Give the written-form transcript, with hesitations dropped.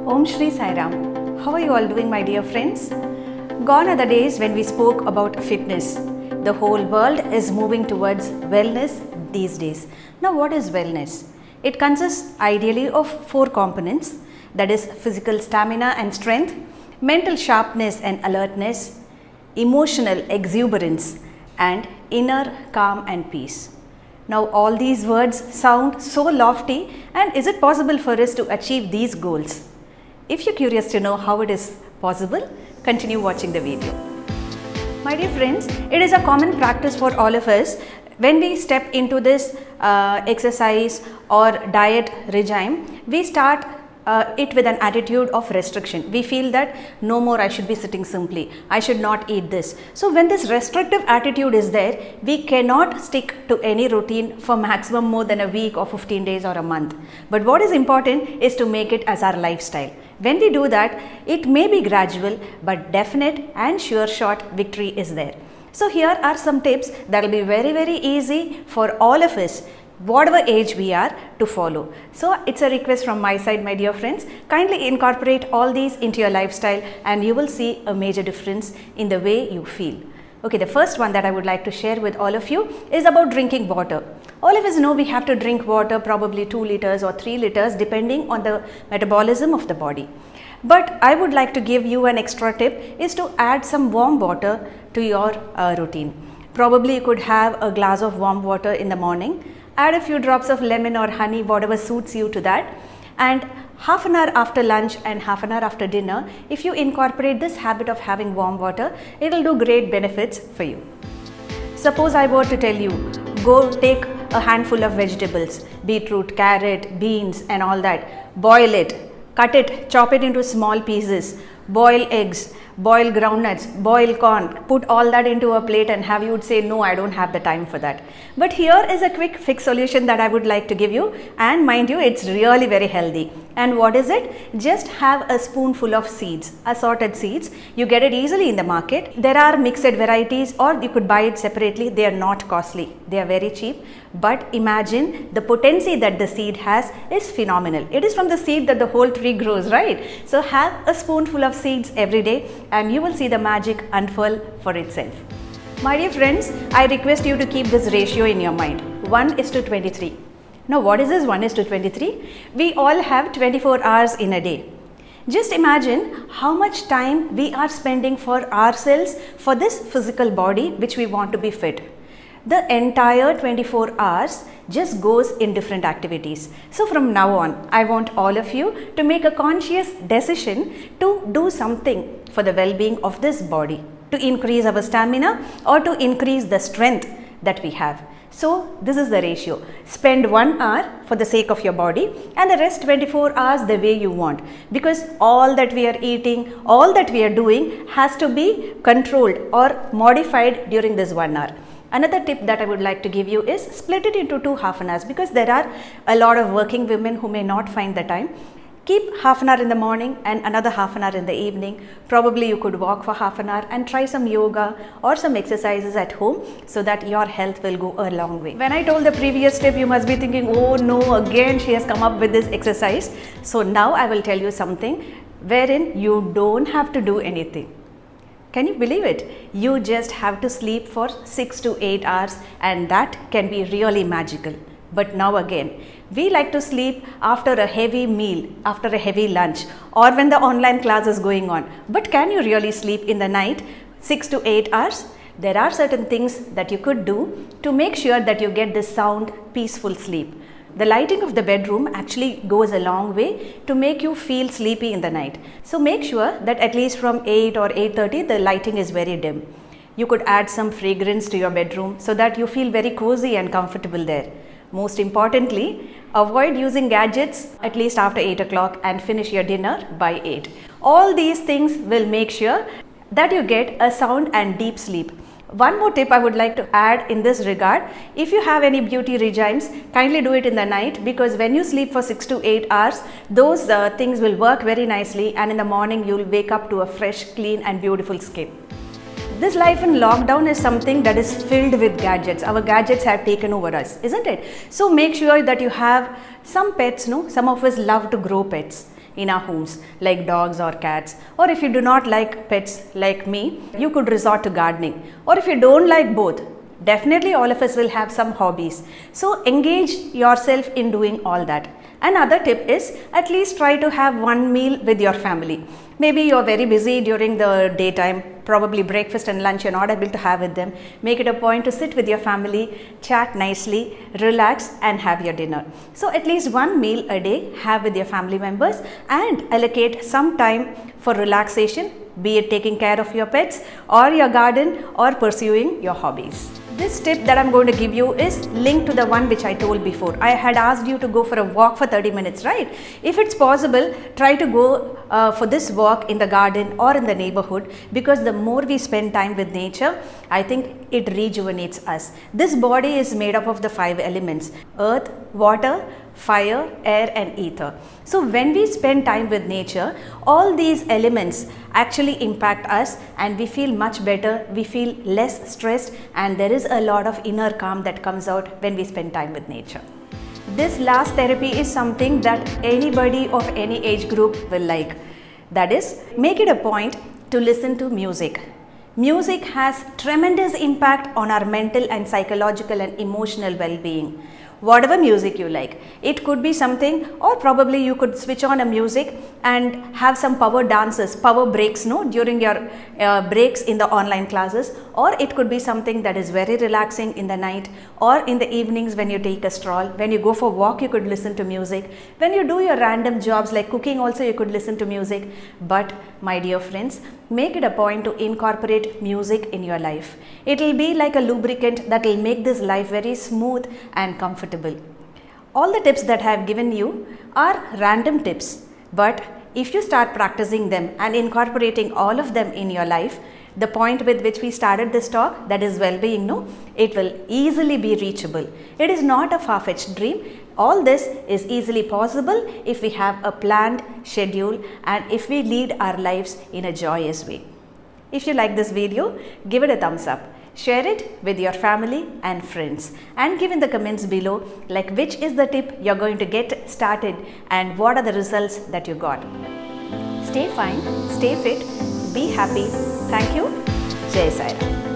Om Shri Sai Ram. How are you all doing, my dear friends? Gone are the days when we spoke about fitness. The whole world is moving towards wellness these days. Now, what is wellness? It consists ideally of four components, that is physical stamina and strength, mental sharpness and alertness, emotional exuberance, and inner calm and peace. Now, all these words sound so lofty, and is it possible for us to achieve these goals? If you're curious to know how it is possible, continue watching the video. My dear friends, it is a common practice for all of us when we step into this exercise or diet regime. We start it with an attitude of restriction. We feel that no more, I should be sitting simply, I should not eat this. So when this restrictive attitude is there, we cannot stick to any routine for maximum more than a week or 15 days or a month. But what is important is to make it as our lifestyle. When we do that, it may be gradual, but definite and sure shot victory is there. So here are some tips that will be very easy for all of us, whatever age we are, to follow. So it's a request from my side, my dear friends, kindly incorporate all these into your lifestyle and you will see a major difference in the way you feel. Okay, the first one that I would like to share with all of you is about drinking water. All of us know we have to drink water probably 2 liters or 3 liters depending on the metabolism of the body. But I would like to give you an extra tip is to add some warm water to your routine. Probably you could have a glass of warm water in the morning, add a few drops of lemon or honey, whatever suits you to that, and half an hour after lunch and half an hour after dinner, if you incorporate this habit of having warm water, it will do great benefits for you. Suppose I were to tell you, go take a handful of vegetables, beetroot, carrot, beans and all that, boil it, cut it, chop it into small pieces, boil eggs, boil groundnuts, boil corn, put all that into a plate and have, you would say, no, I don't have the time for that. But here is a quick fix solution that I would like to give you, and mind you, it's really very healthy. And what is it? Just have a spoonful of seeds, assorted seeds. You get it easily in the market. There are mixed varieties or you could buy it separately. They are not costly. They are very cheap. But imagine the potency that the seed has is phenomenal. It is from the seed that the whole tree grows, right? So have a spoonful of seeds every day and you will see the magic unfurl for itself. My dear friends, I request you to keep this ratio in your mind, 1:23. Now what is this 1:23? We all have 24 hours in a day. Just imagine how much time we are spending for ourselves, for this physical body which we want to be fit. The entire 24 hours just goes in different activities. So from now on, I want all of you to make a conscious decision to do something for the well-being of this body, to increase our stamina or to increase the strength that we have. So this is the ratio. Spend 1 hour for the sake of your body and the rest 24 hours the way you want, because all that we are eating, all that we are doing has to be controlled or modified during this 1 hour. Another tip that I would like to give you is split it into 2 half an hours, because there are a lot of working women who may not find the time. Keep half an hour in the morning and another half an hour in the evening. Probably you could walk for half an hour and try some yoga or some exercises at home so that your health will go a long way. When I told the previous tip, you must be thinking, oh no, again she has come up with this exercise. So now I will tell you something wherein you don't have to do anything. Can you believe it? You just have to sleep for 6 to 8 hours and that can be really magical. But now again, we like to sleep after a heavy meal, after a heavy lunch, or when the online class is going on. But can you really sleep in the night 6 to 8 hours? There are certain things that you could do to make sure that you get this sound, peaceful sleep. The lighting of the bedroom actually goes a long way to make you feel sleepy in the night. So make sure that at least from 8 or 8:30 the lighting is very dim. You could add some fragrance to your bedroom so that you feel very cozy and comfortable there. Most importantly, avoid using gadgets at least after 8 o'clock and finish your dinner by 8. All these things will make sure that you get a sound and deep sleep. One more tip I would like to add in this regard, if you have any beauty regimes, kindly do it in the night, because when you sleep for 6 to 8 hours, those things will work very nicely and in the morning you will wake up to a fresh, clean and beautiful skin. This life in lockdown is something that is filled with gadgets. Our gadgets have taken over us, isn't it? So make sure that you have some pets, no? Some of us love to grow pets. in our homes, like dogs or cats. Or if you do not like pets like me, you could resort to gardening. Or if you don't like both, definitely all of us will have some hobbies. So engage yourself in doing all that. Another tip is at least try to have one meal with your family. Maybe you're very busy during the daytime, probably breakfast and lunch you're not able to have with them. Make it a point to sit with your family, chat nicely, relax and have your dinner. So at least one meal a day have with your family members and allocate some time for relaxation, be it taking care of your pets or your garden or pursuing your hobbies. This tip that I'm going to give you is linked to the one which I told before. I had asked you to go for a walk for 30 minutes, right? If it's possible, try to go for this walk in the garden or in the neighborhood, because the more we spend time with nature, I think it rejuvenates us. This body is made up of the 5 elements: earth, water, fire, air and ether. So when we spend time with nature, all these elements actually impact us and we feel much better, we feel less stressed, and there is a lot of inner calm that comes out when we spend time with nature. This last therapy is something that anybody of any age group will like. That is, make it a point to listen to music. Music has tremendous impact on our mental and psychological and emotional well-being. Whatever music you like, it could be something, or probably you could switch on a music and have some power dances, power breaks, no, during your breaks in the online classes, or it could be something that is very relaxing in the night or in the evenings when you take a stroll. When you go for walk, you could listen to music. When you do your random jobs like cooking also, you could listen to music. But my dear friends, make it a point to incorporate music in your life. It will be like a lubricant that will make this life very smooth and comfortable. All the tips that I have given you are random tips, but if you start practicing them and incorporating all of them in your life, the point with which we started this talk, that is well-being, no, it will easily be reachable. It is not a far-fetched dream. All this is easily possible if we have a planned schedule and if we lead our lives in a joyous way. If you like this video, give it a thumbs up. Share it with your family and friends and give in the comments below like which is the tip you're going to get started and what are the results that you got. Stay fine, stay fit, be happy. Thank you. Jai Sai Ram.